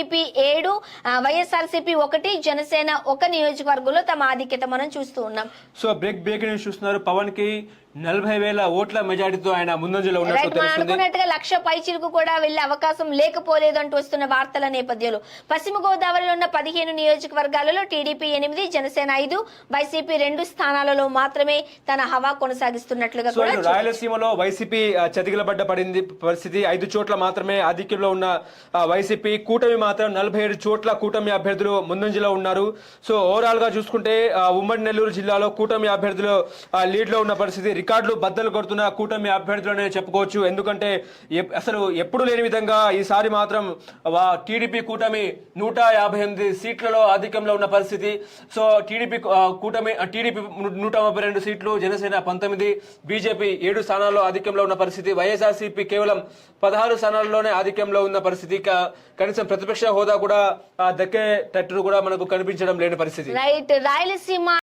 TDP 7, YSRCP 1, Janasena 1 నియోజకవర్గంలో తమ ఆధిక్యత మనం చూస్తూ ఉన్నాం. సో బ్రేక్ న్యూస్ చూస్తున్నారు. పవన్ కి 40,000 ఓట్ల మెజారిటీతో ఆయన ముందంజలో ఉన్నట్టు తెలుస్తుంది. అనుకున్నట్టుగా 1,00,000 పైచిలకు కూడా వెళ్లే అవకాశం లేకపోలేదు అంటూ వస్తున్న వార్తల నేపథ్యంలో పశ్చిమ గోదావరిలో ఉన్న 15 నియోజకవర్గాలలో టీడీపీ 8, జనసేన 5, వైసీపీ 2 స్థానాలలో మాత్రమే తన హవా కొనసాగిస్తున్నట్లుగా కూడా రాయలసీమలో వైసీపీ చతికిలబడ్డ పడింది పరిస్థితి. 5 చోట్ల మాత్రమే ఆధిక్యంలో ఉన్న వైసీపీ, కూటమి మాత్రం 47 చోట్ల కూటమి అభ్యర్థులు ముందంజలో ఉన్నారు. సో ఓవరాల్ గా చూసుకుంటే ఉమ్మడి నెల్లూరు జిల్లాలో కూటమి అభ్యర్థులు లీడ్ లో ఉన్న పరిస్థితి. రికార్డులు బద్దలు కొడుతున్న కూటమి అభ్యర్థులనే చెప్పుకోవచ్చు. ఎందుకంటే అసలు ఎప్పుడు లేని విధంగా ఈసారి మాత్రం టీడీపీ కూటమి 158 సీట్లలో ఆధిక్యంలో ఉన్న పరిస్థితి. సో టీడీపీ 132 సీట్లు, జనసేన 19, బీజేపీ 7 స్థానాల్లో ఆధిక్యంలో ఉన్న పరిస్థితి. వైఎస్ఆర్సీపీ కేవలం 16 స్థానాల్లోనే ఆధిక్యంలో ఉన్న పరిస్థితి. కనీసం ప్రతిపక్ష హోదా కూడా దక్కేటట్టు కూడా మనకు కనిపించడం లేని పరిస్థితి. రైట్. రాయలసీమ